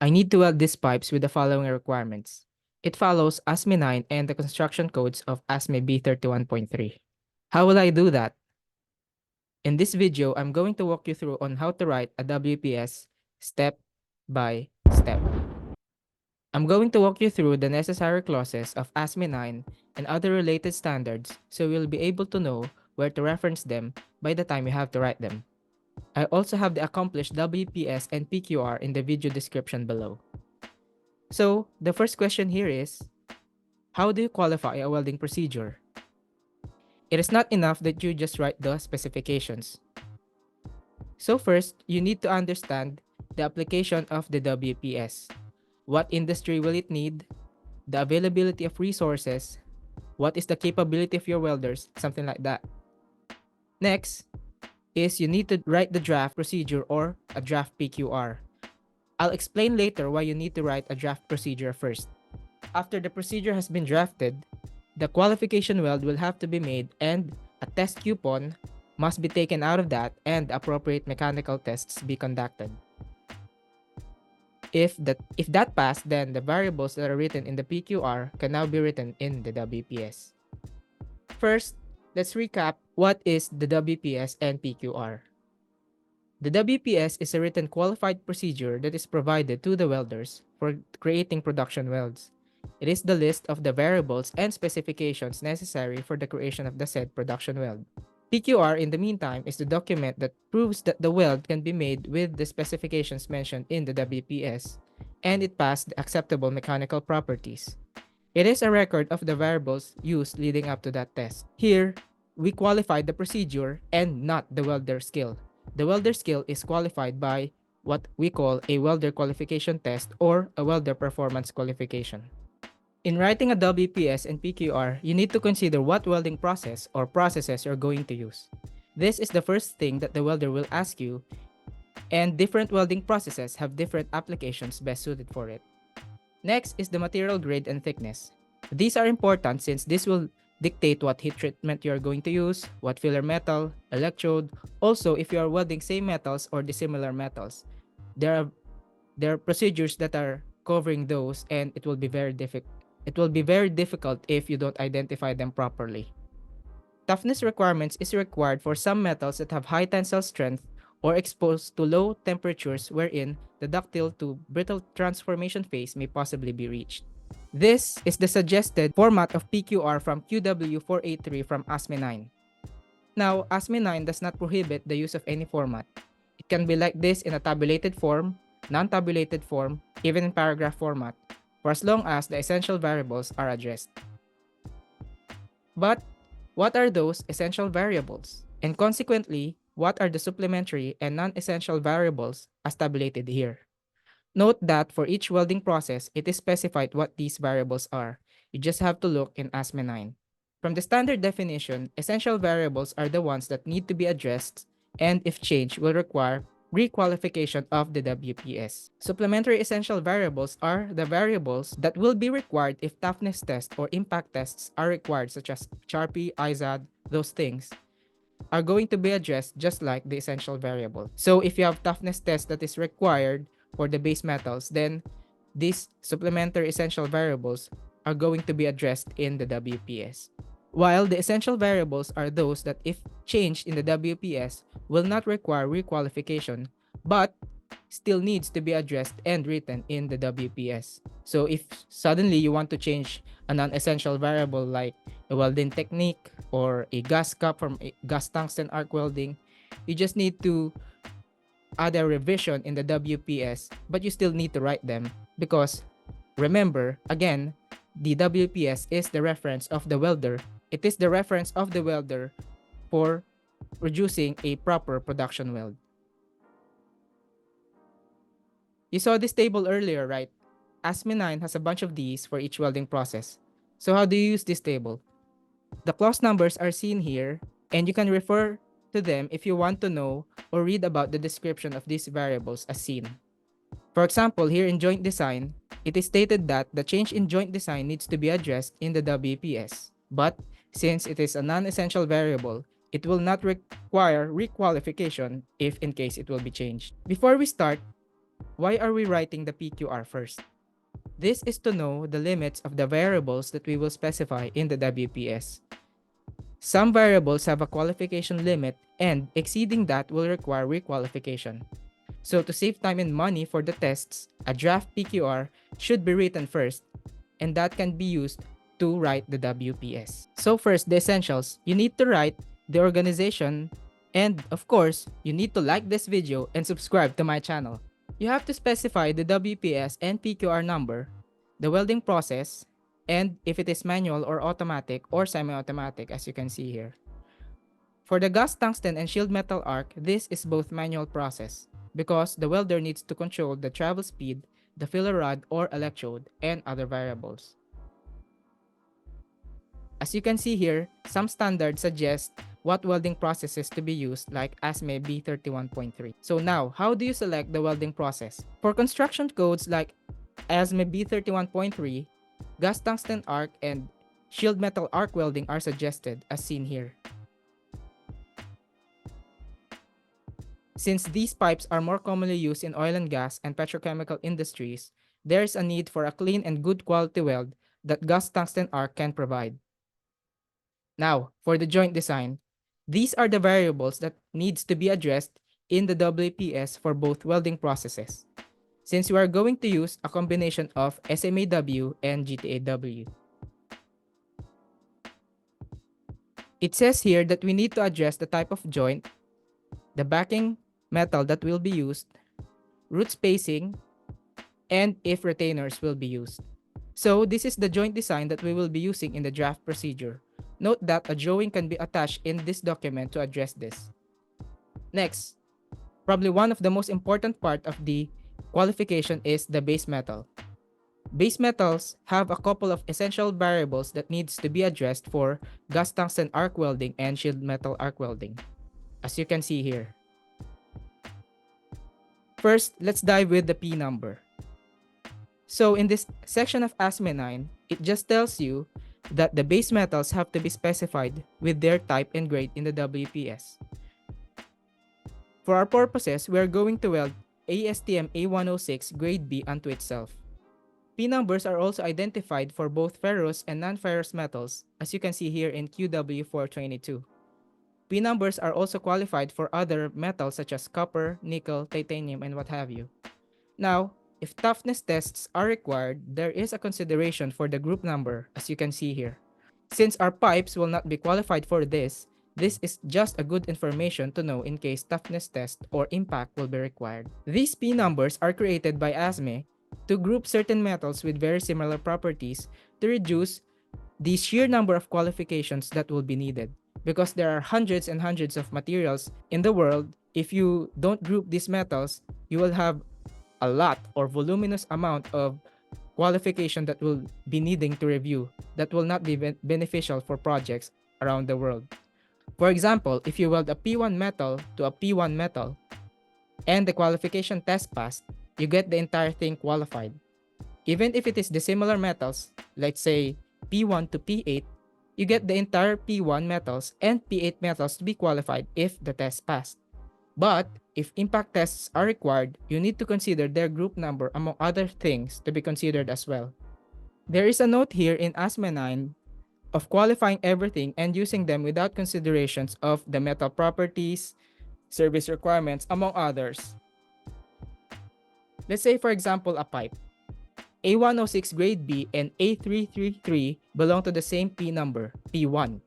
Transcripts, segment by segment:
I need to weld these pipes with the following requirements. It follows ASME 9 and the construction codes of ASME B31.3. How will I do that? In this video, I'm going to walk you through on how to write a WPS step by step. I'm going to walk you through the necessary clauses of ASME 9 and other related standards so you'll be able to know where to reference them by the time you have to write them. I also have the accomplished WPS and PQR in the video description below. So, the first question here is, how do you qualify a welding procedure? It is not enough that you just write the specifications. So first, you need to understand the application of the WPS. What industry will it need? The availability of resources? What is the capability of your welders? Something like that. Next is you need to write the draft procedure or a draft PQR. I'll explain later why you need to write a draft procedure first. After the procedure has been drafted, the qualification weld will have to be made and a test coupon must be taken out of that and appropriate mechanical tests be conducted. If that passed, then the variables that are written in the PQR can now be written in the WPS. First, let's recap what is the WPS and PQR. The WPS is a written qualified procedure that is provided to the welders for creating production welds. It is the list of the variables and specifications necessary for the creation of the said production weld. PQR, in the meantime, is the document that proves that the weld can be made with the specifications mentioned in the WPS, and it passed the acceptable mechanical properties. It is a record of the variables used leading up to that test. Here, we qualified the procedure and not the welder skill. The welder skill is qualified by what we call a welder qualification test or a welder performance qualification. In writing a WPS and PQR, you need to consider what welding process or processes you're going to use. This is the first thing that the welder will ask you, and different welding processes have different applications best suited for it. Next is the material grade and thickness. These are important since this will dictate what heat treatment you are going to use, what filler metal, electrode, also if you are welding same metals or dissimilar metals. There are procedures that are covering those, and it will be very difficult if you don't identify them properly. Toughness requirements is required for some metals that have high tensile strength or exposed to low temperatures wherein the ductile to brittle transformation phase may possibly be reached. This is the suggested format of PQR from QW483 from ASME 9. Now, ASME 9 does not prohibit the use of any format. It can be like this in a tabulated form, non-tabulated form, even in paragraph format, for as long as the essential variables are addressed. But what are those essential variables? And consequently, what are the supplementary and non-essential variables as tabulated here? Note that for each welding process, it is specified what these variables are. You just have to look in ASME 9. From the standard definition, essential variables are the ones that need to be addressed and if changed will require requalification of the WPS. Supplementary essential variables are the variables that will be required if toughness tests or impact tests are required, such as Charpy, IZAD, those things are going to be addressed just like the essential variable. So if you have toughness test that is required for the base metals, then these supplementary essential variables are going to be addressed in the WPS. While the essential variables are those that if changed in the WPS will not require requalification, but still needs to be addressed and written in the WPS. So if suddenly you want to change a non-essential variable like a welding technique or a gas cup from a gas tungsten arc welding, you just need to add a revision in the WPS, but you still need to write them because remember, again, the WPS is the reference of the welder. It is the reference of the welder for producing a proper production weld. You saw this table earlier, right? ASME 9 has a bunch of these for each welding process. So how do you use this table? The clause numbers are seen here, and you can refer to them if you want to know or read about the description of these variables as seen. For example, here in joint design, it is stated that the change in joint design needs to be addressed in the WPS. But since it is a non-essential variable, it will not require requalification if in case it will be changed. Before we start, Why are we writing the PQR first? This is to know the limits of the variables that we will specify in the WPS. Some variables have a qualification limit, and exceeding that will require requalification. So to save time and money for the tests, a draft PQR should be written first, and that can be used to write the WPS. So first, the essentials. You need to write the organization, and of course, you need to like this video and subscribe to my channel. You have to specify the WPS and PQR number, the welding process, and if it is manual or automatic or semi-automatic, as you can see here. For the gas tungsten and shield metal arc, this is both manual process because the welder needs to control the travel speed, the filler rod or electrode, and other variables. As you can see here, some standards suggest what welding processes to be used like ASME B31.3. So now, how do you select the welding process? For construction codes like ASME B31.3, gas tungsten arc and shield metal arc welding are suggested as seen here. Since these pipes are more commonly used in oil and gas and petrochemical industries, there is a need for a clean and good quality weld that gas tungsten arc can provide. Now, for the joint design, these are the variables that needs to be addressed in the WPS for both welding processes, since we are going to use a combination of SMAW and GTAW. It says here that we need to address the type of joint, the backing metal that will be used, root spacing, and if retainers will be used. So this is the joint design that we will be using in the draft procedure. Note that a drawing can be attached in this document to address this. Next, probably one of the most important part of the qualification is the base metal. Base metals have a couple of essential variables that needs to be addressed for gas tungsten arc welding and shield metal arc welding, as you can see here. First, let's dive with the P number. So in this section of ASME IX, it just tells you that the base metals have to be specified with their type and grade in the WPS. For our purposes, we are going to weld ASTM A106 grade B unto itself. P numbers are also identified for both ferrous and non-ferrous metals, as you can see here in QW422. P numbers are also qualified for other metals such as copper, nickel, titanium, and what have you. Now, if toughness tests are required, there is a consideration for the group number, as you can see here. Since our pipes will not be qualified for this is just a good information to know in case toughness test or impact will be required. These P numbers are created by ASME to group certain metals with very similar properties to reduce the sheer number of qualifications that will be needed. Because there are hundreds and hundreds of materials in the world, if you don't group these metals, you will have a lot or voluminous amount of qualification that will be needing to review that will not be beneficial for projects around the world. For example, if you weld a P1 metal to a P1 metal and the qualification test passed, you get the entire thing qualified. Even if it is dissimilar metals, let's say P1 to P8, you get the entire P1 metals and P8 metals to be qualified if the test passed. But if impact tests are required, you need to consider their group number among other things to be considered as well. There is a note here in ASME IX of qualifying everything and using them without considerations of the metal properties, service requirements, among others. Let's say for example a pipe. A106 grade B and A333 belong to the same P number, P1.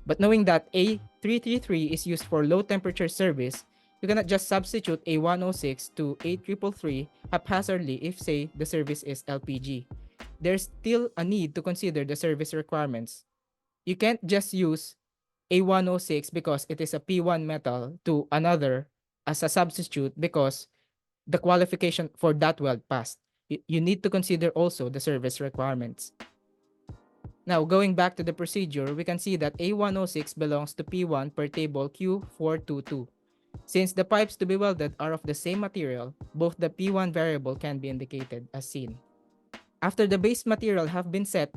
But knowing that A333 is used for low temperature service, you cannot just substitute A106 to A333 haphazardly if say the service is LPG. There's still a need to consider the service requirements. You can't just use A106 because it is a P1 metal to another as a substitute because the qualification for that weld passed. You need to consider also the service requirements. Now, going back to the procedure, we can see that A106 belongs to P1 per table Q422. Since the pipes to be welded are of the same material, both the P1 variable can be indicated as seen. After the base material have been set,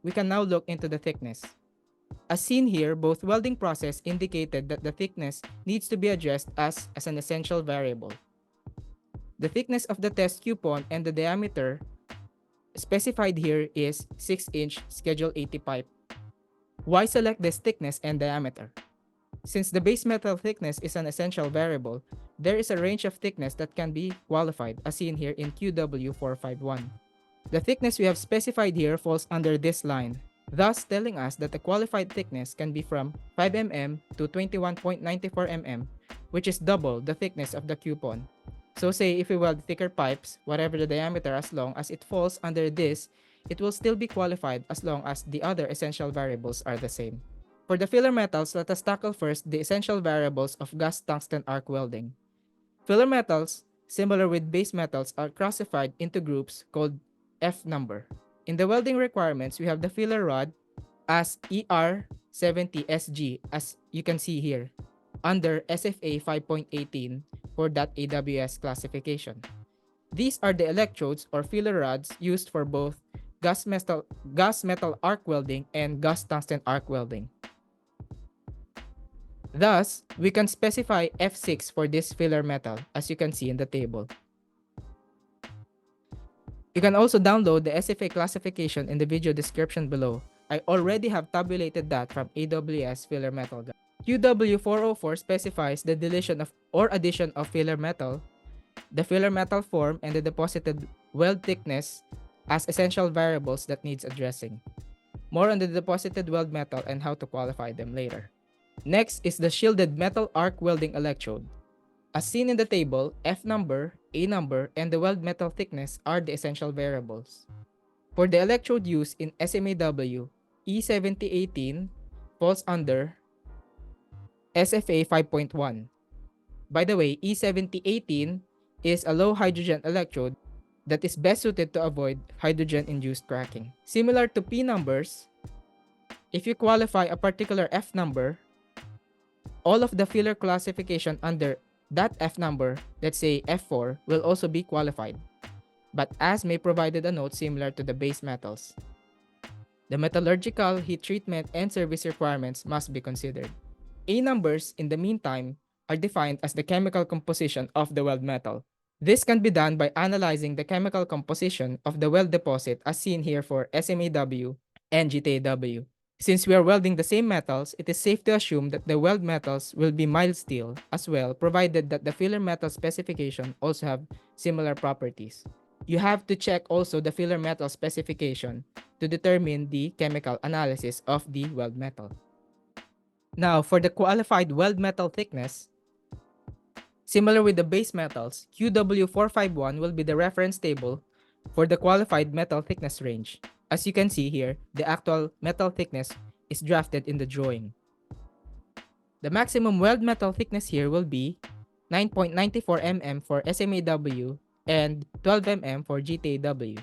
we can now look into the thickness. As seen here, both welding process indicated that the thickness needs to be addressed as an essential variable. The thickness of the test coupon and the diameter specified here is 6-inch Schedule 80 pipe. Why select this thickness and diameter? Since the base metal thickness is an essential variable, there is a range of thickness that can be qualified as seen here in QW451. The thickness we have specified here falls under this line, thus telling us that the qualified thickness can be from 5 mm to 21.94 mm, which is double the thickness of the coupon. So say if we weld thicker pipes, whatever the diameter, as long as it falls under this, it will still be qualified as long as the other essential variables are the same. For the filler metals, let us tackle first the essential variables of gas tungsten arc welding. Filler metals, similar with base metals, are classified into groups called F number. In the welding requirements, we have the filler rod as ER70SG, as you can see here, under SFA 5.18 for that AWS classification. These are the electrodes or filler rods used for both gas metal arc welding and gas tungsten arc welding. Thus, we can specify F6 for this filler metal, as you can see in the table. You can also download the SFA classification in the video description below. I already have tabulated that from AWS Filler Metal. QW404 specifies the deletion of or addition of filler metal, the filler metal form, and the deposited weld thickness as essential variables that needs addressing. More on the deposited weld metal and how to qualify them later. Next is the shielded metal arc welding electrode. As seen in the table, F number, A number, and the weld metal thickness are the essential variables. For the electrode used in SMAW, E7018 falls under SFA 5.1. By the way, E7018 is a low hydrogen electrode that is best suited to avoid hydrogen-induced cracking. Similar to P numbers, if you qualify a particular F number, all of the filler classification under that F number, let's say F4, will also be qualified. But ASME provided a note similar to the base metals. The metallurgical, heat treatment, and service requirements must be considered. A numbers, in the meantime, are defined as the chemical composition of the weld metal. This can be done by analyzing the chemical composition of the weld deposit as seen here for SMAW and GTAW. Since we are welding the same metals, it is safe to assume that the weld metals will be mild steel as well, provided that the filler metal specification also have similar properties. You have to check also the filler metal specification to determine the chemical analysis of the weld metal. Now, for the qualified weld metal thickness, similar with the base metals, QW451 will be the reference table for the qualified metal thickness range. As you can see here, the actual metal thickness is drafted in the drawing. The maximum weld metal thickness here will be 9.94 mm for SMAW and 12 mm for GTAW,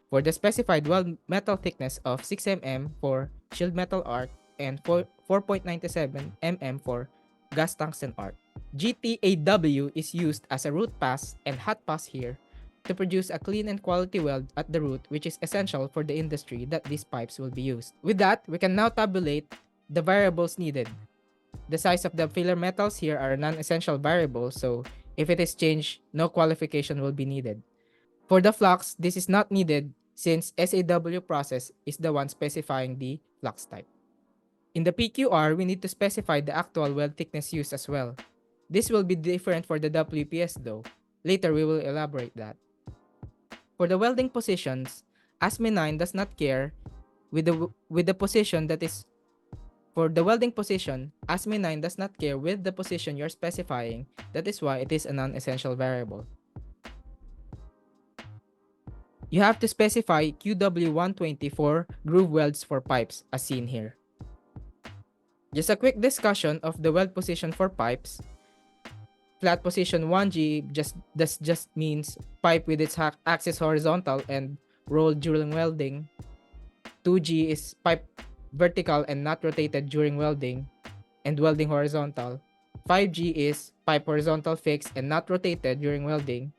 for the specified weld metal thickness of 6 mm for shield metal arc and 4.97 mm for gas tungsten arc. GTAW is used as a root pass and hot pass here to produce a clean and quality weld at the root, which is essential for the industry that these pipes will be used. With that, we can now tabulate the variables needed. The size of the filler metals here are a non-essential variable, so if it is changed, no qualification will be needed. For the flux, this is not needed since SAW process is the one specifying the flux type. In the PQR, we need to specify the actual weld thickness used as well. This will be different for the WPS though. Later, we will elaborate that. For the welding positions, ASME IX does not care with the position that is. For the welding position, ASME IX does not care with the position you're specifying. That is why it is a non-essential variable. You have to specify QW120 for groove welds for pipes, as seen here. Just a quick discussion of the weld position for pipes. Flat position 1G just means pipe with its axis horizontal and rolled during welding. 2G is pipe vertical and not rotated during welding and welding horizontal. 5G is pipe horizontal fixed and not rotated during welding.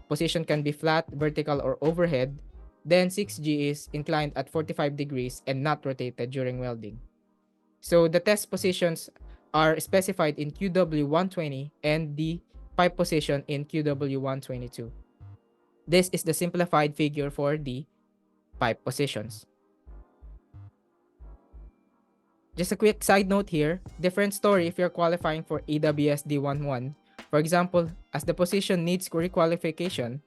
Position can be flat, vertical, or overhead. Then 6G is inclined at 45 degrees and not rotated during welding. So the test positions are specified in QW120 and the pipe position in QW122. This is the simplified figure for the pipe positions. Just a quick side note here, different story if you're qualifying for AWS D11. For example, as the position needs requalification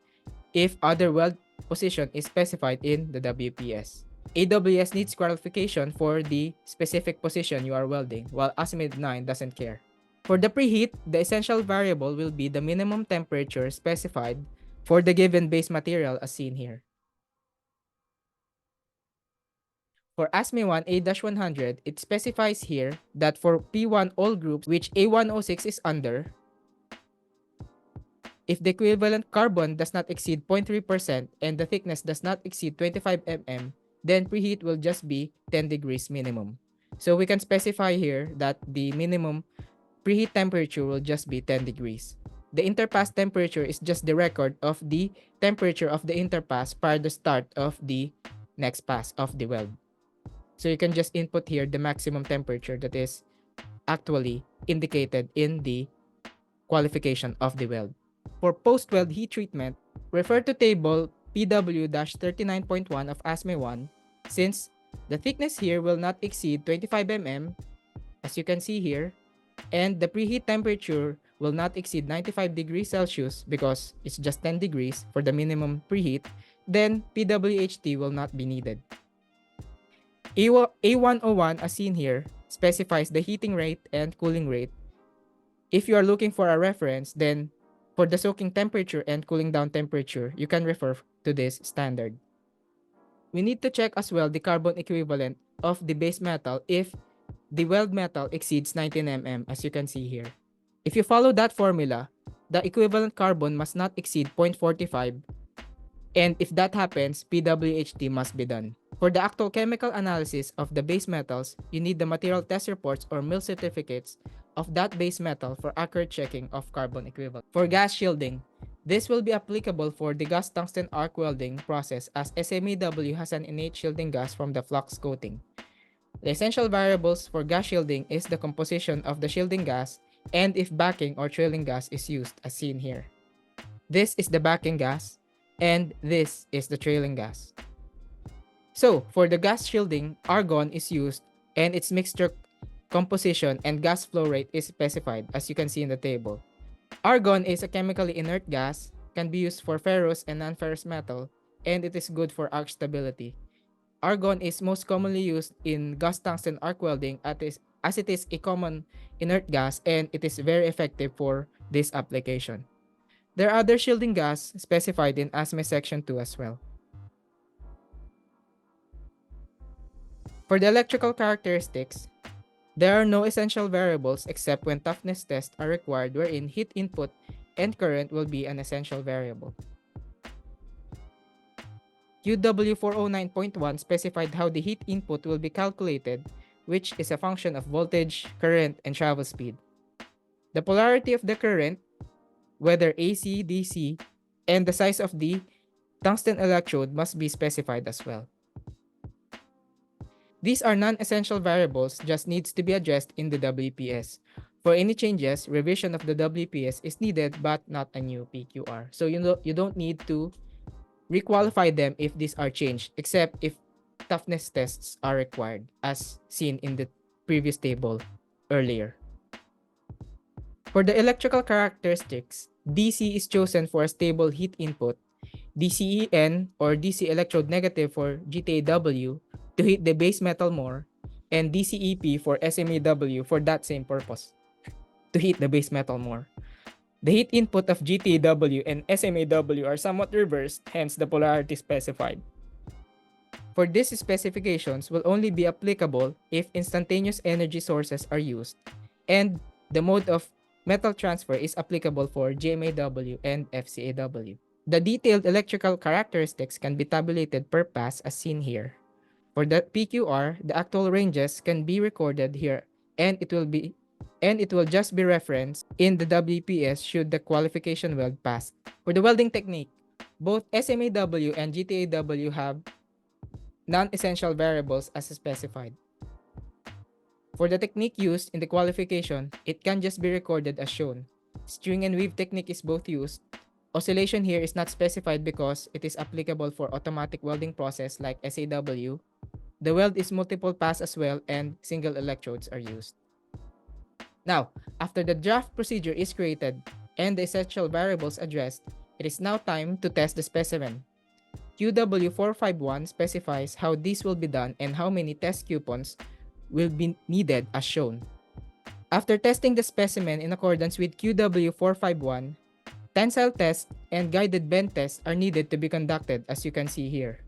if other weld position is specified in the WPS. AWS needs qualification for the specific position you are welding, while ASME IX doesn't care. For the preheat, the essential variable will be the minimum temperature specified for the given base material as seen here. For ASME I A-100, it specifies here that for P1 all groups which A106 is under, if the equivalent carbon does not exceed 0.3% and the thickness does not exceed 25 mm, then preheat will just be 10 degrees minimum. So we can specify here that the minimum preheat temperature will just be 10 degrees. The interpass temperature is just the record of the temperature of the interpass prior to the start of the next pass of the weld. So you can just input here the maximum temperature that is actually indicated in the qualification of the weld. For post-weld heat treatment, refer to table PW-39.1 of ASME I since the thickness here will not exceed 25 mm as you can see here, and the preheat temperature will not exceed 95 degrees Celsius because it's just 10 degrees for the minimum preheat, then PWHT will not be needed. A101 as seen here specifies the heating rate and cooling rate. If you are looking for a reference, then for the soaking temperature and cooling down temperature, you can refer to this standard. We need to check as well the carbon equivalent of the base metal if the weld metal exceeds 19 mm as you can see here. If you follow that formula, the equivalent carbon must not exceed 0.45, and if that happens, PWHT must be done. For the actual chemical analysis of the base metals, you need the material test reports or mill certificates of that base metal for accurate checking of carbon equivalent. For gas shielding, this will be applicable for the gas tungsten arc welding process as SMEW has an innate shielding gas from the flux coating. The essential variables for gas shielding is the composition of the shielding gas and if backing or trailing gas is used as seen here. This is the backing gas and this is the trailing gas. So, for the gas shielding, argon is used and its mixture composition and gas flow rate is specified as you can see in the table. Argon is a chemically inert gas, can be used for ferrous and non-ferrous metal, and it is good for arc stability. Argon is most commonly used in gas tungsten arc welding as it is a common inert gas and it is very effective for this application. There are other shielding gas specified in ASME section 2 as well. For the electrical characteristics, there are no essential variables except when toughness tests are required wherein heat input and current will be an essential variable. UW409.1 specified how the heat input will be calculated, which is a function of voltage, current, and travel speed. The polarity of the current, whether AC, DC, and the size of the tungsten electrode must be specified as well. These are non-essential variables, just needs to be addressed in the WPS. For any changes, revision of the WPS is needed but not a new PQR. So you don't need to requalify them if these are changed, except if toughness tests are required, as seen in the previous table earlier. For the electrical characteristics, DC is chosen for a stable heat input, DCEN or DC electrode negative for GTAW to heat the base metal more, and DCEP for SMEW for that same purpose, to heat the base metal more. The heat input of GTAW and SMAW are somewhat reversed, hence the polarity specified. For these specifications will only be applicable if instantaneous energy sources are used, and the mode of metal transfer is applicable for GMAW and FCAW. The detailed electrical characteristics can be tabulated per pass as seen here. For the PQR, the actual ranges can be recorded here and it will just be referenced in the WPS should the qualification weld pass. For the welding technique, both SMAW and GTAW have non-essential variables as specified. For the technique used in the qualification, it can just be recorded as shown. String and weave technique is both used. Oscillation here is not specified because it is applicable for automatic welding process like SAW. The weld is multiple pass as well and single electrodes are used. Now, after the draft procedure is created and the essential variables addressed, it is now time to test the specimen. QW451 specifies how this will be done and how many test coupons will be needed as shown. After testing the specimen in accordance with QW451, tensile tests and guided bend tests are needed to be conducted as you can see here.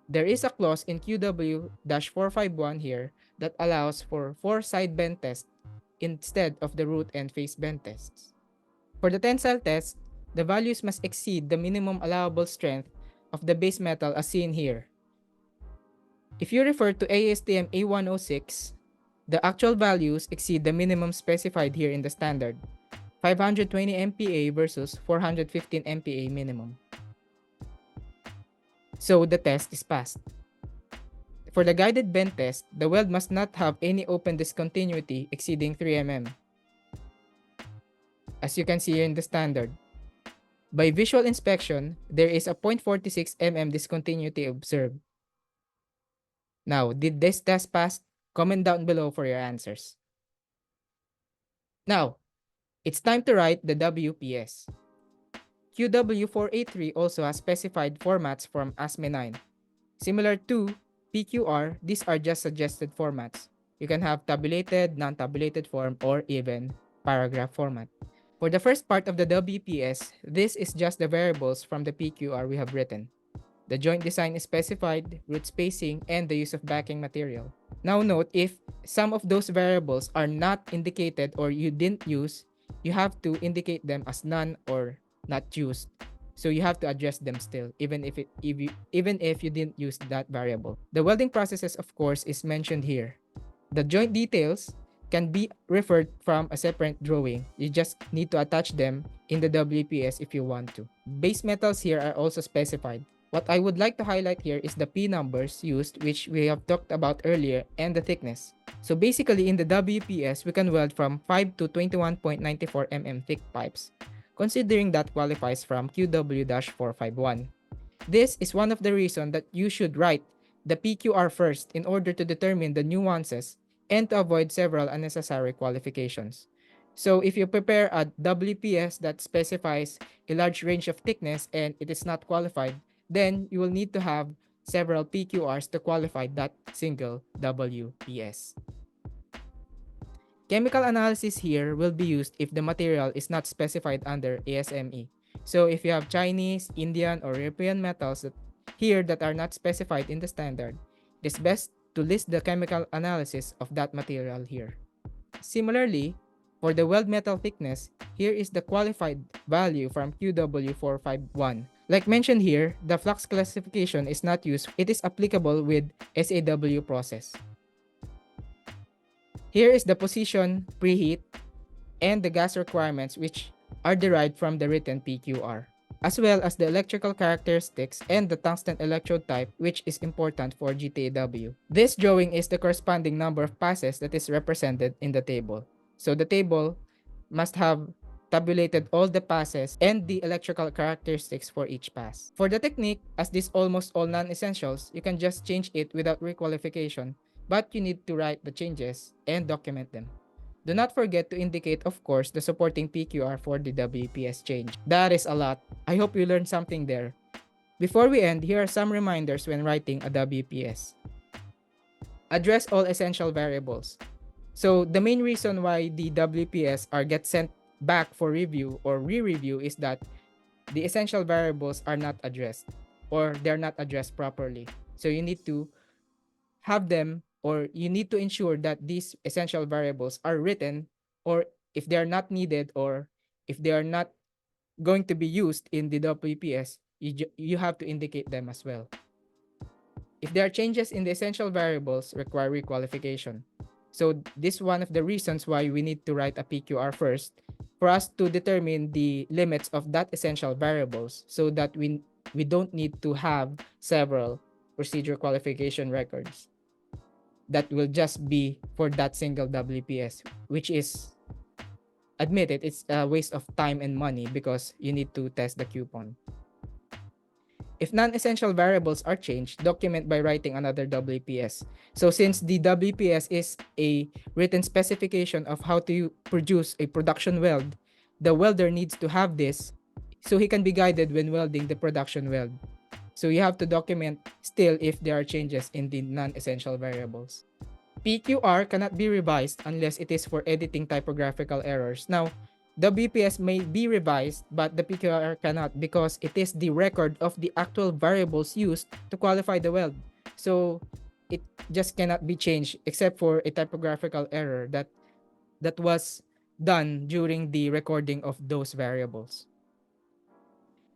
There is a clause in QW-451 here that allows for 4 side bend tests instead of the root and face bend tests. For the tensile test, the values must exceed the minimum allowable strength of the base metal as seen here. If you refer to ASTM A106, the actual values exceed the minimum specified here in the standard, 520 MPa versus 415 MPa minimum. So the test is passed. For the guided bend test, the weld must not have any open discontinuity exceeding 3 mm. As you can see here in the standard. By visual inspection, there is a 0.46 mm discontinuity observed. Now, did this test pass? Comment down below for your answers. Now, it's time to write the WPS. QW483 also has specified formats from ASME IX. Similar to PQR, these are just suggested formats. You can have tabulated, non-tabulated form, or even paragraph format. For the first part of the WPS, this is just the variables from the PQR we have written. The joint design is specified, root spacing, and the use of backing material. Now note, if some of those variables are not indicated or you didn't use, you have to indicate them as none or not used. So you have to address them still, even if you didn't use that variable. The welding processes, of course, is mentioned here. The joint details can be referred from a separate drawing. You just need to attach them in the WPS if you want to. Base metals here are also specified. What I would like to highlight here is the P numbers used, which we have talked about earlier, and the thickness. So basically in the WPS, we can weld from 5 to 21.94 mm thick pipes, considering that qualifies from QW-451. This is one of the reasons that you should write the PQR first in order to determine the nuances and to avoid several unnecessary qualifications. So if you prepare a WPS that specifies a large range of thickness and it is not qualified, then you will need to have several PQRs to qualify that single WPS. Chemical analysis here will be used if the material is not specified under ASME. So if you have Chinese, Indian, or European metals that are not specified in the standard, it is best to list the chemical analysis of that material here. Similarly, for the weld metal thickness, here is the qualified value from QW451. Like mentioned here, the flux classification is not used. It is applicable with SAW process. Here is the position, preheat, and the gas requirements which are derived from the written PQR, as well as the electrical characteristics and the tungsten electrode type, which is important for GTAW. This drawing is the corresponding number of passes that is represented in the table. So the table must have tabulated all the passes and the electrical characteristics for each pass. For the technique, as this almost all non-essentials, you can just change it without requalification, but you need to write the changes and document them. Do not forget to indicate, of course, the supporting PQR for the WPS change. That is a lot. I hope you learned something there. Before we end, here are some reminders when writing a WPS. Address all essential variables. So the main reason why the WPS get sent back for review or re-review is that the essential variables are not addressed or they're not addressed properly. So you need to have them, or you need to ensure that these essential variables are written, or if they are not needed or if they are not going to be used in the WPS, you have to indicate them as well. If there are changes in the essential variables, require requalification. So this is one of the reasons why we need to write a PQR first for us to determine the limits of that essential variables so that we don't need to have several procedure qualification records that will just be for that single WPS, which is admit it, it's a waste of time and money because you need to test the coupon. If non-essential variables are changed, document by writing another WPS. So since the WPS is a written specification of how to produce a production weld, the welder needs to have this so he can be guided when welding the production weld. So you have to document still if there are changes in the non-essential variables. PQR cannot be revised unless it is for editing typographical errors. Now, WPS may be revised, but the PQR cannot because it is the record of the actual variables used to qualify the weld. So, it just cannot be changed except for a typographical error that was done during the recording of those variables.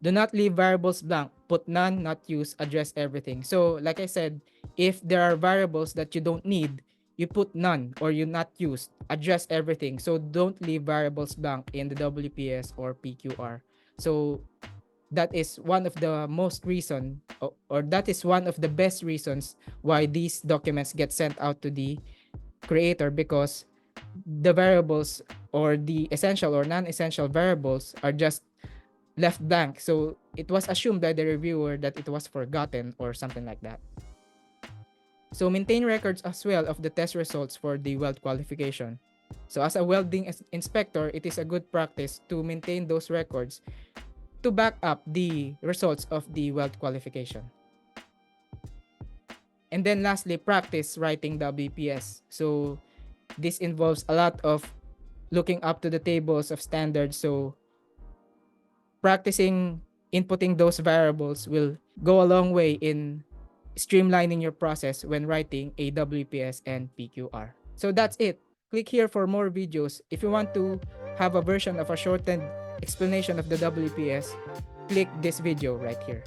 Do not leave variables blank. Put none, not use, address everything. So, like I said, if there are variables that you don't need, you put none or you not use. Address everything. So, don't leave variables blank in the WPS or PQR. So, that is one of the most reason or that is one of the best reasons why these documents get sent out to the creator, because the variables or the essential or non-essential variables are just left blank. So it was assumed by the reviewer that it was forgotten or something like that. So maintain records as well of the test results for the weld qualification. So as a welding inspector, it is a good practice to maintain those records to back up the results of the weld qualification. And then lastly, practice writing WPS. So this involves a lot of looking up to the tables of standards. So practicing inputting those variables will go a long way in streamlining your process when writing a WPS and PQR. So that's it. Click here for more videos. If you want to have a version of a shortened explanation of the WPS, click this video right here.